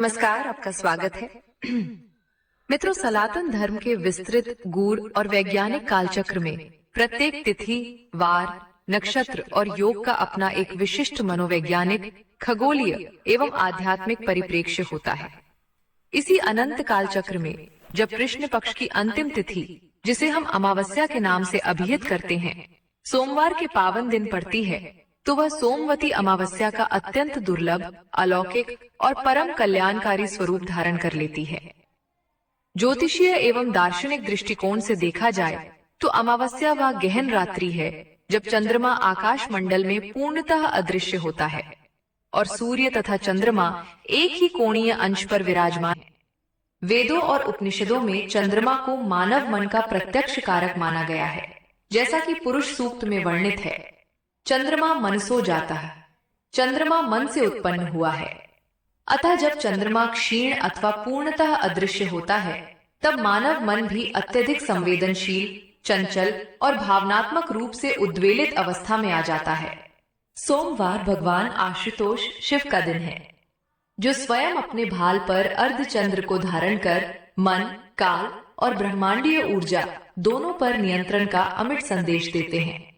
नमस्कार, आपका स्वागत है। मित्रों, सनातन धर्म के विस्तृत, गूढ़ और वैज्ञानिक कालचक्र में प्रत्येक तिथि, वार, नक्षत्र और योग का अपना एक विशिष्ट मनोवैज्ञानिक, खगोलीय एवं आध्यात्मिक परिप्रेक्ष्य होता है। इसी अनंत कालचक्र में जब कृष्ण पक्ष की अंतिम तिथि, जिसे हम अमावस्या के नाम से अभिहित करते हैं, सोमवार के पावन दिन पड़ती है, तो वह सोमवती अमावस्या का अत्यंत दुर्लभ, अलौकिक और परम कल्याणकारी स्वरूप धारण कर लेती है। ज्योतिषीय एवं दार्शनिक दृष्टिकोण से देखा जाए तो अमावस्या वह गहन रात्रि है जब चंद्रमा आकाश मंडल में पूर्णतः अदृश्य होता है और सूर्य तथा चंद्रमा एक ही कोणीय अंश पर विराजमान है। वेदों और उपनिषदों में चंद्रमा को मानव मन का प्रत्यक्ष कारक माना गया है, जैसा कि पुरुष सूक्त में वर्णित है। चंद्रमा मनसो जाता है, चंद्रमा मन से उत्पन्न हुआ है। अतः जब चंद्रमा क्षीण अथवा पूर्णतः अदृश्य होता है, तब मानव मन भी अत्यधिक संवेदनशील, चंचल और भावनात्मक रूप से उद्वेलित अवस्था में आ जाता है। सोमवार भगवान आशुतोष शिव का दिन है, जो स्वयं अपने भाल पर अर्धचंद्र को धारण कर मन, काल और ब्रह्मांडीय ऊर्जा दोनों पर नियंत्रण का अमिट संदेश देते हैं।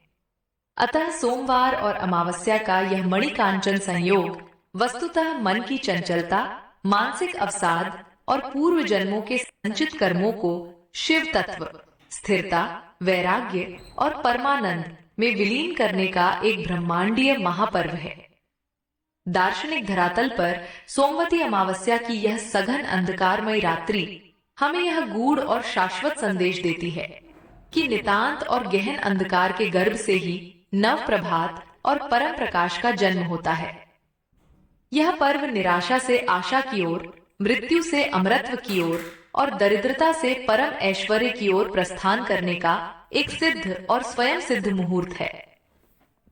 अतः सोमवार और अमावस्या का यह मणिकांचन संयोग वस्तुतः मन की चंचलता, मानसिक अवसाद और पूर्व जन्मों के संचित कर्मों को शिव तत्व, स्थिरता, वैराग्य और परमानंद में विलीन करने का एक ब्रह्मांडीय महापर्व है। दार्शनिक धरातल पर सोमवती अमावस्या की यह सघन अंधकारमयी रात्रि हमें यह गूढ़ और शाश्वत संदेश देती है कि नितांत और गहन अंधकार के गर्भ से ही नव प्रभात और परम प्रकाश का जन्म होता है। यह पर्व निराशा से आशा की ओर, मृत्यु से अमरत्व की ओर और दरिद्रता से परम ऐश्वर्य की ओर प्रस्थान करने का एक सिद्ध और स्वयं सिद्ध मुहूर्त है।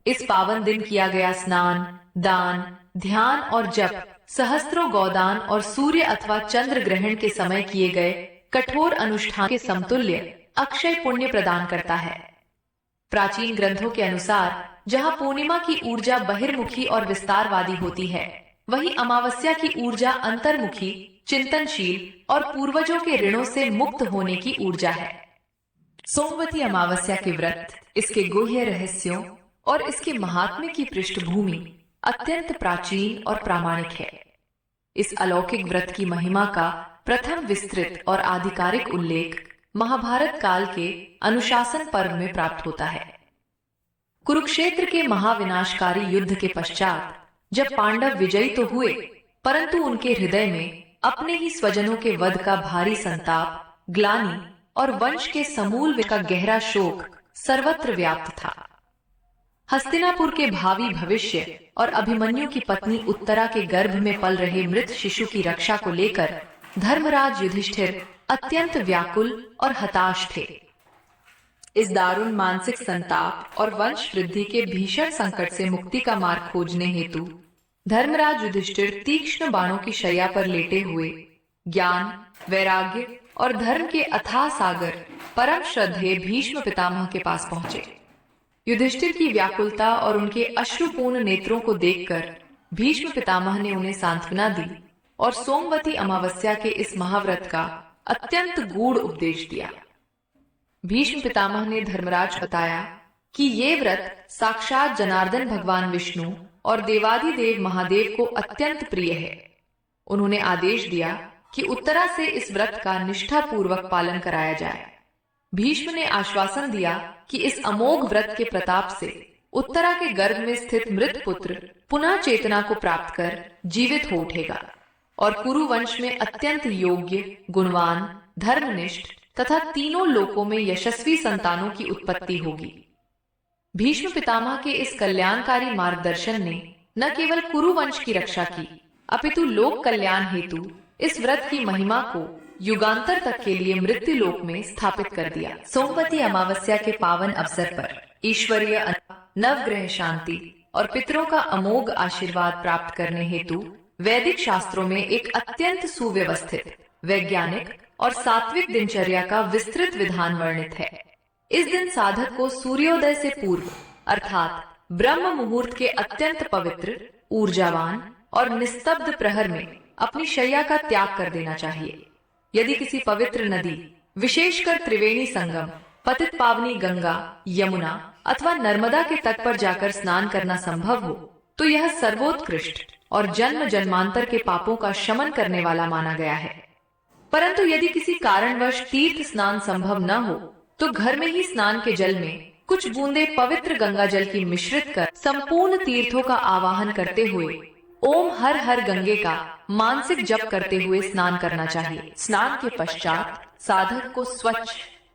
इस पावन दिन किया गया स्नान, दान, ध्यान और जप सहस्त्रों गौदान और सूर्य अथवा चंद्र ग्रहण के समय किए गए कठोर अनुष्ठान के समतुल्य अक्षय पुण्य प्रदान करता है। प्राचीन ग्रंथों के अनुसार जहाँ पूर्णिमा की ऊर्जा बहिर्मुखी और विस्तारवादी होती है, वहीं अमावस्या की ऊर्जा अंतर्मुखी, चिंतनशील और पूर्वजों के ऋणों से मुक्त होने की ऊर्जा है। सोमवती अमावस्या के व्रत, इसके गुह्य रहस्यों और इसके महात्म्य की पृष्ठभूमि अत्यंत प्राचीन और प्रामाणिक है। इस अलौकिक व्रत की महिमा का प्रथम विस्तृत और आधिकारिक उल्लेख महाभारत काल के अनुशासन पर्व में प्राप्त होता है। कुरुक्षेत्र के महाविनाशकारी युद्ध के पश्चात जब पांडव विजयी तो हुए, परंतु उनके हृदय में अपने ही स्वजनों के वध का भारी संताप, ग्लानि और वंश के समूल विनाश का गहरा शोक सर्वत्र व्याप्त था। हस्तिनापुर के भावी भविष्य और अभिमन्यु की पत्नी उत्तरा के गर्भ में पल रहे मृत शिशु की रक्षा को लेकर धर्मराज युधिष्ठिर अत्यंत व्याकुल और हताश थे। इस दारुण मानसिक संताप और वंश वृद्धि के भीषण संकट से मुक्ति का मार्ग खोजने हेतु धर्मराज युधिष्ठिर तीक्ष्ण बाणों की शैया पर लेटे हुए ज्ञान, वैराग्य और धर्म के अथाह सागर परम श्रद्धेय भीष्म पितामह के पास पहुंचे। युधिष्ठिर की व्याकुलता और उनके अश्रुपूर्ण नेत्रों को देखकर भीष्म पितामह ने उन्हें सांत्वना दी और सोमवती अमावस्या के इस महाव्रत का अत्यंत गूढ़ उपदेश दिया। भीष्म पितामह ने धर्मराज बताया कि ये व्रत साक्षात जनार्दन भगवान विष्णु और देवादिदेव महादेव को अत्यंत प्रिय है। उन्होंने आदेश दिया कि उत्तरा से इस व्रत का निष्ठा पूर्वक पालन कराया जाए। भीष्म ने आश्वासन दिया कि इस अमोघ व्रत के प्रताप से उत्तरा के गर्भ में स्थित मृत पुत्र पुनः चेतना को प्राप्त कर जीवित हो उठेगा और कुरु वंश में अत्यंत योग्य, गुणवान, धर्मनिष्ठ तथा तीनों लोकों में यशस्वी संतानों की उत्पत्ति होगी। भीष्म पितामह के इस कल्याणकारी मार्गदर्शन ने न केवल कुरु वंश की रक्षा की, अपितु लोक कल्याण हेतु इस व्रत की महिमा को युगांतर तक के लिए मृत्यु लोक में स्थापित कर दिया। सोमवती अमावस्या के पावन अवसर पर ईश्वरीय नवग्रह शांति और पितरों का अमोघ आशीर्वाद प्राप्त करने हेतु वैदिक शास्त्रों में एक अत्यंत सुव्यवस्थित, वैज्ञानिक और सात्विक दिनचर्या का विस्तृत विधान वर्णित है। इस दिन साधक को सूर्योदय से पूर्व अर्थात ब्रह्म मुहूर्त के अत्यंत पवित्र, ऊर्जावान और निस्तब्ध प्रहर में अपनी शैया का त्याग कर देना चाहिए। यदि किसी पवित्र नदी, विशेषकर त्रिवेणी संगम, पतित पावनी गंगा, यमुना अथवा नर्मदा के तट पर जाकर स्नान करना संभव हो, तो यह सर्वोत्कृष्ट और जन्म जन्मांतर के पापों का शमन करने वाला माना गया है। परंतु यदि किसी कारणवश तीर्थ स्नान संभव न हो, तो घर में ही स्नान के जल में कुछ बूंदे पवित्र गंगा जल की मिश्रित कर संपूर्ण तीर्थों का आवाहन करते हुए ओम हर हर गंगे का मानसिक जप करते हुए स्नान करना चाहिए। स्नान के पश्चात साधक को स्वच्छ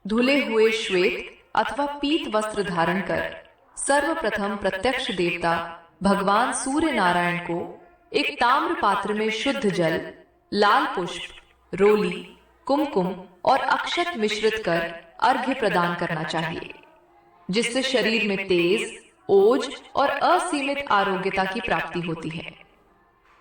धुले हुए श्वेत अथवा पीत वस्त्र धारण कर सर्वप्रथम प्रत्यक्ष देवता भगवान सूर्य नारायण को एक ताम्र पात्र में शुद्ध जल, लाल पुष्प, रोली, कुमकुम और अक्षत मिश्रित कर अर्घ्य प्रदान करना चाहिए, जिससे शरीर में तेज, ओज और असीमित आरोग्यता की प्राप्ति होती है।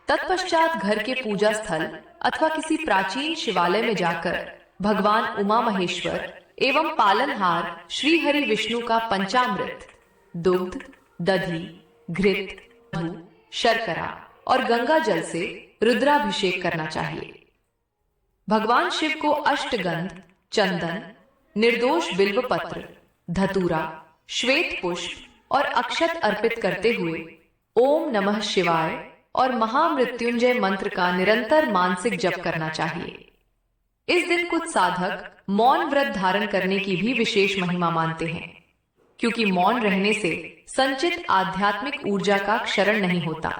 तत्पश्चात घर के पूजा स्थल अथवा किसी प्राचीन शिवालय में जाकर भगवान उमा महेश्वर एवं पालनहार श्री हरि विष्णु का पंचामृत, दुग्ध, दधी, घृत, मधु, शर्करा और गंगा जल से रुद्राभिषेक करना चाहिए। भगवान शिव को अष्टगंध, चंदन, निर्दोष बिल्व पत्र, धतूरा, श्वेत पुष्प और अक्षत अर्पित करते हुए ओम नमः शिवाय और महामृत्युंजय मंत्र का निरंतर मानसिक जप करना चाहिए। इस दिन कुछ साधक मौन व्रत धारण करने की भी विशेष महिमा मानते हैं, क्योंकि मौन रहने से संचित आध्यात्मिक ऊर्जा का क्षरण नहीं होता,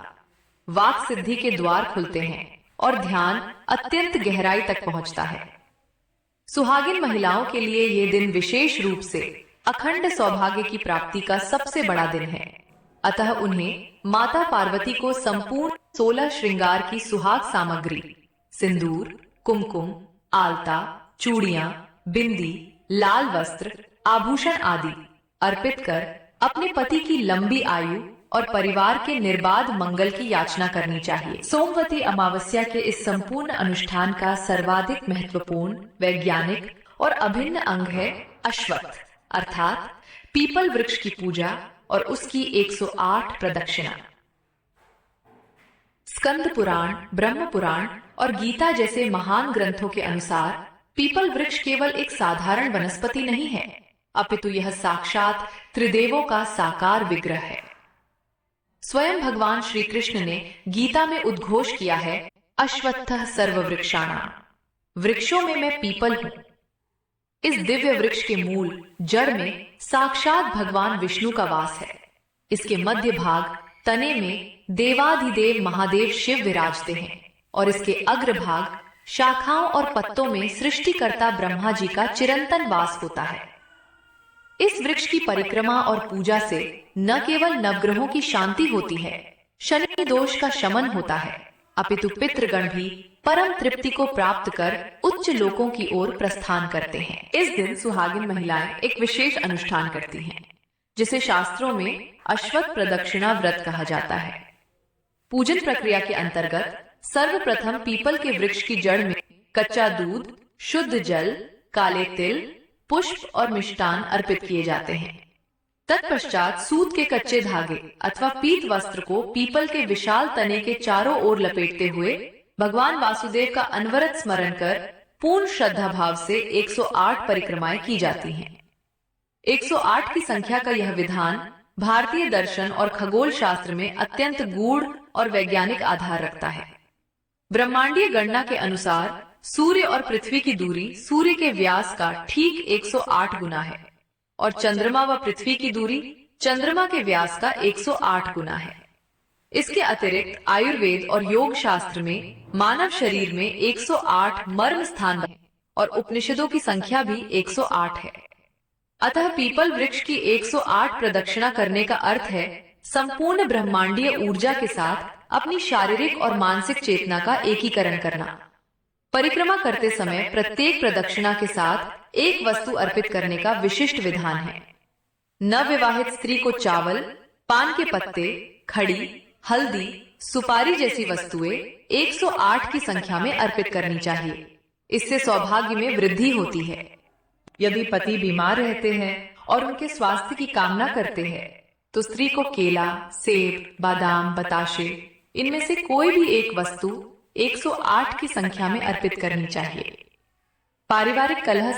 वाक सिद्धि के द्वार खुलते हैं और ध्यान अत्यंत गहराई तक पहुंचता है। सुहागिन महिलाओं के लिए ये दिन विशेष रूप से अखंड सौभाग्य की प्राप्ति का सबसे बड़ा दिन है। अतः उन्हें माता पार्वती को संपूर्ण 16 श्रृंगार की सुहाग सामग्री, सिंदूर, कुमकुम, आलता, चूड़ियां, बिंदी, लाल वस्त्र, आभूषण आदि अर्पित कर अपने पति की लंबी आयु और परिवार के निर्बाध मंगल की याचना करनी चाहिए। सोमवती अमावस्या के इस संपूर्ण अनुष्ठान का सर्वाधिक महत्वपूर्ण, वैज्ञानिक और अभिन्न अंग है अश्वत्थ अर्थात पीपल वृक्ष की पूजा और उसकी 108 प्रदक्षिणा। स्कंद पुराण, ब्रह्म पुराण और गीता जैसे महान ग्रंथों के अनुसार पीपल वृक्ष केवल एक साधारण वनस्पति नहीं है, अपितु यह साक्षात त्रिदेवों का साकार विग्रह है। स्वयं भगवान श्री कृष्ण ने गीता में उद्घोष किया है, अश्वत्थः सर्ववृक्षाणां, वृक्षों में मैं पीपल हूं। इस दिव्य वृक्ष के मूल जड़ में साक्षात भगवान विष्णु का वास है। इसके मध्य भाग तने में देवाधिदेव महादेव शिव विराजते हैं और इसके अग्रभाग शाखाओं और पत्तों में सृष्टिकर्ता ब्रह्मा जी का चिरंतन वास होता है। इस वृक्ष की परिक्रमा और पूजा से न केवल नवग्रहों की शांति होती है, शनि दोष का शमन होता है, अपितु पितृगण भी परम तृप्ति को प्राप्त कर उच्च लोकों की ओर प्रस्थान करते हैं। इस दिन सुहागिन महिलाएं एक विशेष अनुष्ठान करती हैं, जिसे शास्त्रों में अश्वत्थ प्रदक्षिणा व्रत कहा जाता है। पूजन प्रक्रिया के अंतर्गत सर्वप्रथम पीपल के वृक्ष की जड़ में कच्चा दूध, शुद्ध जल, काले तिल, पुष्प और मिष्टान अर्पित किए जाते हैं। तत्पश्चात सूत के कच्चे धागे अथवा पीत वस्त्र को पीपल के विशाल तने के चारों ओर लपेटते हुए भगवान वासुदेव का अनवरत स्मरण कर पूर्ण श्रद्धा भाव से 108 परिक्रमाएं की जाती हैं। 108 की संख्या का यह विधान भारतीय दर्शन और खगोल शास्त्र में अत्यंत गूढ़ और वैज्ञानिक आधार रखता है। ब्रह्मांडीय गणना के अनुसार सूर्य और पृथ्वी की दूरी सूर्य के व्यास का ठीक 108 गुना है और चंद्रमा व पृथ्वी की दूरी चंद्रमा के व्यास का 108 गुना है। इसके अतिरिक्त आयुर्वेद और योग शास्त्र में मानव शरीर में 108 मर्म स्थान हैं और उपनिषदों की संख्या भी 108 है। अतः पीपल वृक्ष की 108 प्रदक्षिणा करने का अर्थ है संपूर्ण ब्रह्मांडीय ऊर्जा के साथ अपनी शारीरिक और मानसिक चेतना का एकीकरण करना। परिक्रमा करते समय प्रत्येक प्रदक्षिणा के साथ एक वस्तु अर्पित करने का विशिष्ट विधान है। नवविवाहित स्त्री को चावल, पान के पत्ते, खड़ी, हल्दी, सुपारी जैसी वस्तुएं 108 की संख्या में अर्पित करनी चाहिए। इससे सौभाग्य में वृद्धि होती है। यदि पति बीमार रहते हैं और उनके स्वास्थ्य की कामना करते हैं, तो स्त्री को केला, सेब, बादाम, बताशे इनमें से कोई भी एक वस्तु 108 की संख्या में अर्पित करनी चाहिए। पारिवारिक कलह